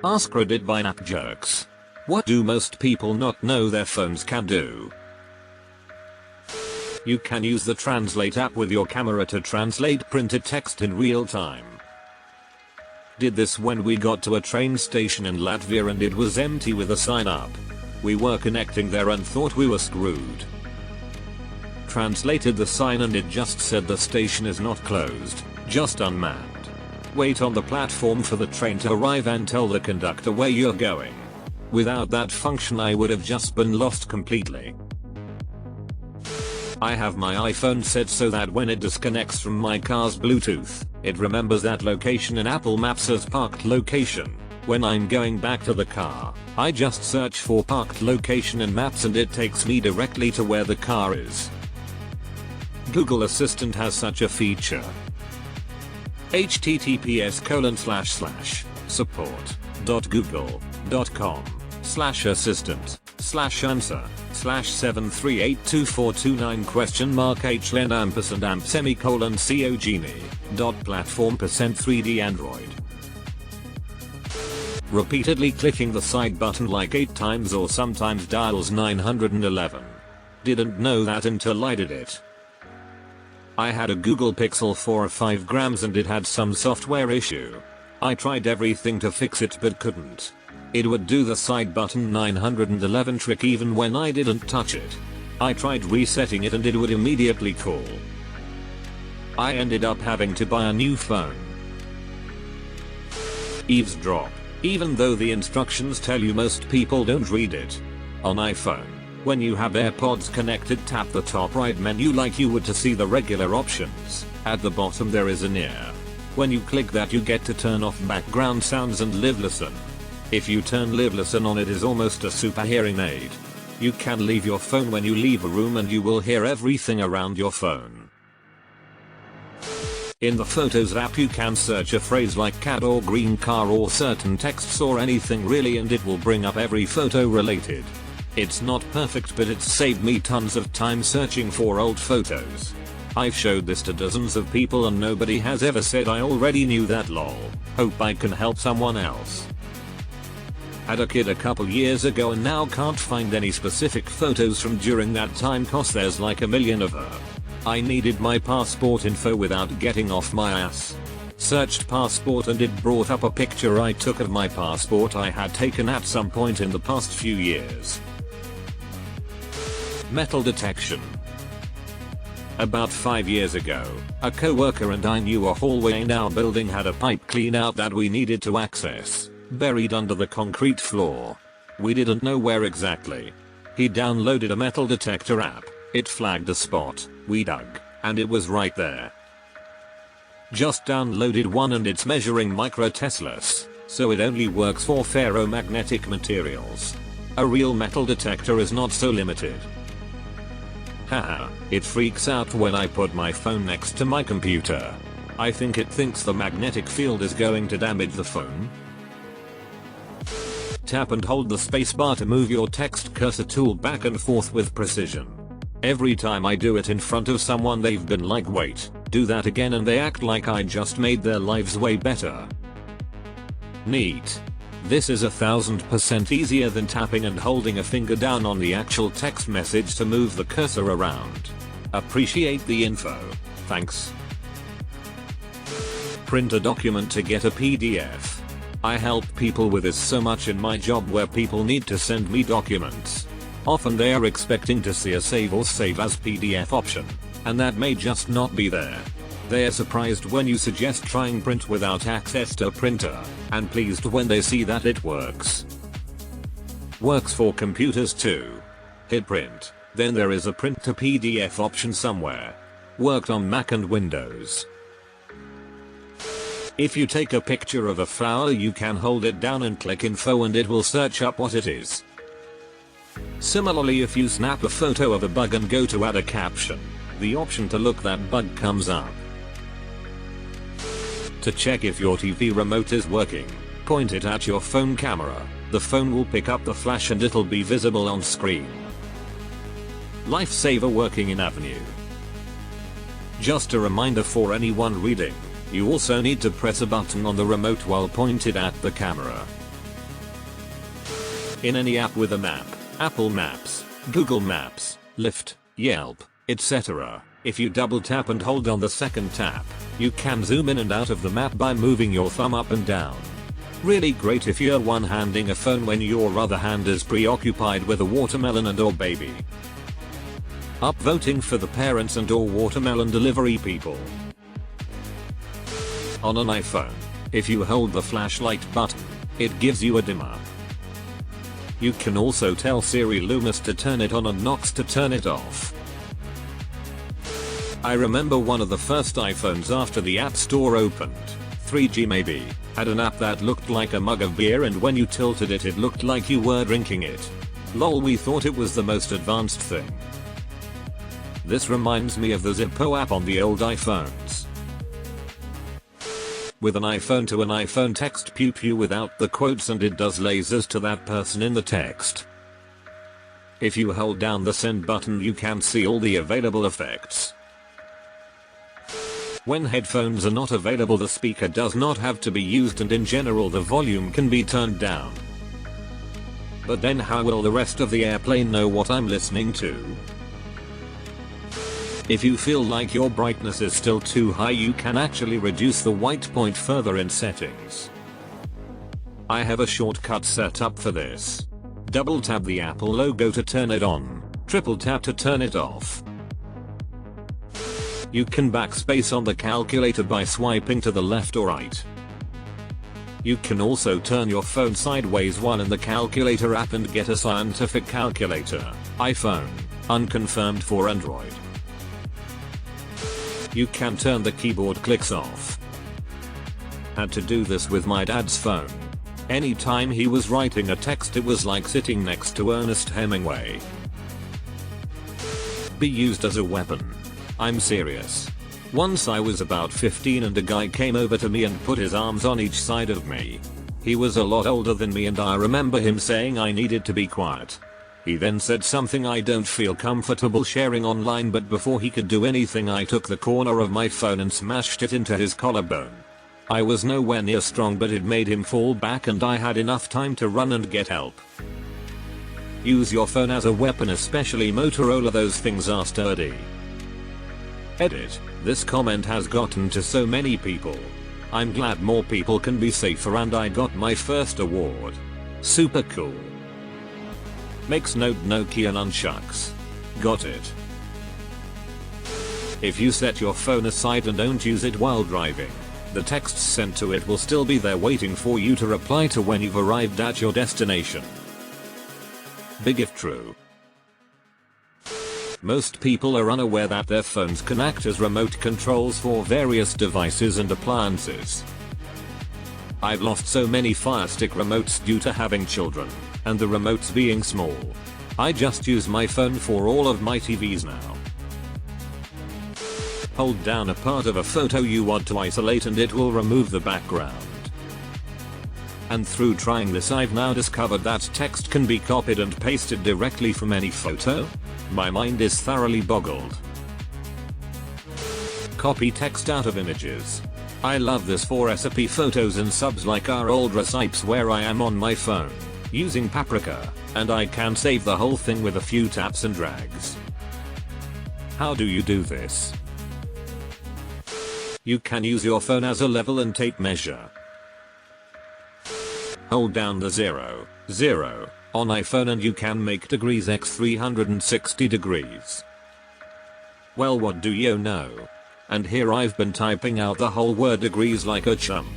AskReddit by app jerks. What do most people not know their phones can do? You can use the Translate app with your camera to translate printed text in real time. Did this when we got to a train station in Latvia and it was empty with a sign up. We were connecting there and thought we were screwed. Translated the sign and it just said the station is not closed, just unmanned. Wait on the platform for the train to arrive and tell the conductor where you're going. Without that function I would have just been lost completely. I have my iPhone set so that when it disconnects from my car's Bluetooth, it remembers that location in Apple Maps as parked location. When I'm going back to the car, I just search for parked location in Maps and it takes me directly to where the car is. Google Assistant has such a feature. https://support.google.com/assistant/answer/7382429?cogenie.platform%3D Android. Repeatedly clicking the side button like 8 times or sometimes dials 911. Didn't know that until I did it. I had a Google Pixel 4 of 5 grams and it had some software issue. I tried everything to fix it but couldn't. It would do the side button 911 trick even when I didn't touch it. I tried resetting it and it would immediately call. I ended up having to buy a new phone. Eavesdrop. Even though the instructions tell you, most people don't read it. On iPhone, when you have AirPods connected, tap the top right menu like you would to see the regular options. At the bottom there is an ear. When you click that you get to turn off background sounds and live listen. If you turn live listen on, it is almost a super hearing aid. You can leave your phone when you leave a room and you will hear everything around your phone. In the Photos app you can search a phrase like cat or green car or certain texts or anything really and it will bring up every photo related. It's not perfect but it's saved me tons of time searching for old photos. I've showed this to dozens of people and nobody has ever said I already knew that lol. Hope I can help someone else. Had a kid a couple years ago and now can't find any specific photos from during that time cause there's like a million of her. I needed my passport info without getting off my ass. Searched passport and it brought up a picture I took of my passport I had taken at some point in the past few years. Metal detection. About 5 years ago, a coworker and I knew a hallway in our building had a pipe clean out that we needed to access, buried under the concrete floor. We didn't know where exactly. He downloaded a metal detector app, it flagged a spot, we dug, and it was right there. Just downloaded one and it's measuring microteslas, so it only works for ferromagnetic materials. A real metal detector is not so limited. Haha, it freaks out when I put my phone next to my computer. I think it thinks the magnetic field is going to damage the phone. Tap and hold the spacebar to move your text cursor tool back and forth with precision. Every time I do it in front of someone they've been like, wait, do that again, and they act like I just made their lives way better. Neat. This is 1000% easier than tapping and holding a finger down on the actual text message to move the cursor around. Appreciate the info. Thanks. Print a document to get a PDF. I help people with this so much in my job where people need to send me documents. Often they are expecting to see a save or save as PDF option, and that may just not be there. They are surprised when you suggest trying print without access to a printer, and pleased when they see that it works. Works for computers too. Hit print, then there is a print to PDF option somewhere. Worked on Mac and Windows. If you take a picture of a flower you can hold it down and click info and it will search up what it is. Similarly, if you snap a photo of a bug and go to add a caption, the option to look that bug comes up. To check if your TV remote is working, point it at your phone camera. The phone will pick up the flash and it'll be visible on screen. Lifesaver working in Avenue. Just a reminder for anyone reading, you also need to press a button on the remote while pointed at the camera. In any app with a map, Apple Maps, Google Maps, Lyft, Yelp, etc. If you double tap and hold on the second tap, you can zoom in and out of the map by moving your thumb up and down. Really great if you're one-handing a phone when your other hand is preoccupied with a watermelon and or baby. Upvoting for the parents and or watermelon delivery people. On an iPhone, if you hold the flashlight button, it gives you a dimmer. You can also tell Siri Loomis to turn it on and Knox to turn it off. I remember one of the first iPhones after the App Store opened, 3G maybe, had an app that looked like a mug of beer, and when you tilted it, it looked like you were drinking it. Lol, we thought it was the most advanced thing. This reminds me of the Zippo app on the old iPhones. With an iPhone to an iPhone text pew pew without the quotes, and it does lasers to that person in the text. If you hold down the send button, you can see all the available effects. When headphones are not available, the speaker does not have to be used, and in general the volume can be turned down. But then how will the rest of the airplane know what I'm listening to? If you feel like your brightness is still too high, you can actually reduce the white point further in settings. I have a shortcut set up for this. Double tap the Apple logo to turn it on, triple tap to turn it off. You can backspace on the calculator by swiping to the left or right. You can also turn your phone sideways while in the calculator app and get a scientific calculator. iPhone, unconfirmed for Android. You can turn the keyboard clicks off. Had to do this with my dad's phone. Anytime he was writing a text, it was like sitting next to Ernest Hemingway. Be used as a weapon. I'm serious. Once I was about 15 and a guy came over to me and put his arms on each side of me. He was a lot older than me, and I remember him saying I needed to be quiet. He then said something I don't feel comfortable sharing online, but before he could do anything, I took the corner of my phone and smashed it into his collarbone. I was nowhere near strong, but it made him fall back and I had enough time to run and get help. Use your phone as a weapon, especially Motorola, those things are sturdy. Edit. This comment has gotten to so many people. I'm glad more people can be safer, and I got my first award. Super cool. Makes note Nokia nunchucks. Got it. If you set your phone aside and don't use it while driving, the texts sent to it will still be there waiting for you to reply to when you've arrived at your destination. Big if true. Most people are unaware that their phones can act as remote controls for various devices and appliances. I've lost so many Fire Stick remotes due to having children, and the remotes being small. I just use my phone for all of my TVs now. Hold down a part of a photo you want to isolate and it will remove the background. And through trying this, I've now discovered that text can be copied and pasted directly from any photo. My mind is thoroughly boggled. Copy text out of images. I love this for recipe photos and subs like our old recipes where I am on my phone using Paprika, and I can save the whole thing with a few taps and drags. How do you do this? You can use your phone as a level and tape measure. Hold down the 0, 0 on iPhone and you can make degrees x 360 degrees. Well, what do you know? And here I've been typing out the whole word degrees like a chump.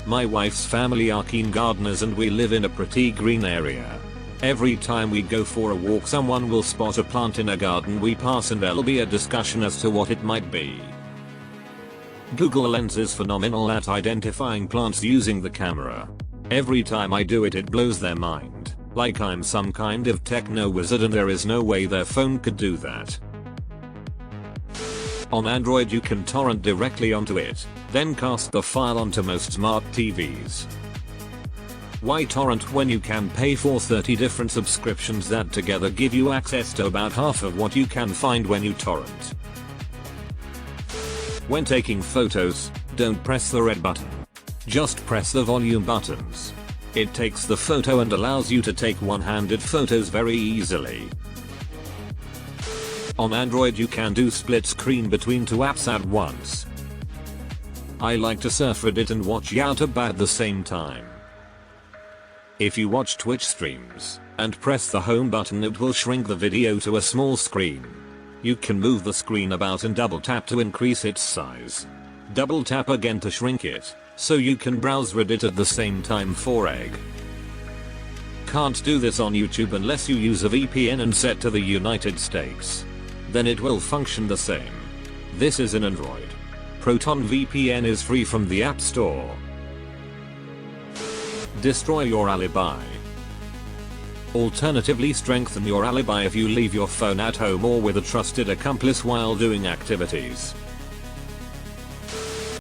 My wife's family are keen gardeners and we live in a pretty green area. Every time we go for a walk, someone will spot a plant in a garden we pass and there'll be a discussion as to what it might be. Google Lens is phenomenal at identifying plants using the camera. Every time I do it, it blows their mind, like I'm some kind of techno wizard and there is no way their phone could do that. On Android you can torrent directly onto it, then cast the file onto most smart TVs. Why torrent when you can pay for 30 different subscriptions that together give you access to about half of what you can find when you torrent? When taking photos, don't press the red button. Just press the volume buttons. It takes the photo and allows you to take one-handed photos very easily. On Android you can do split screen between two apps at once. I like to surf Reddit and watch YouTube at the same time. If you watch Twitch streams and press the home button, it will shrink the video to a small screen. You can move the screen about and double tap to increase its size. Double tap again to shrink it, so you can browse Reddit at the same time for egg. Can't do this on YouTube unless you use a VPN and set to the United States. Then it will function the same. This is an Android. Proton VPN is free from the App Store. Destroy your alibi. Alternatively, strengthen your alibi if you leave your phone at home or with a trusted accomplice while doing activities.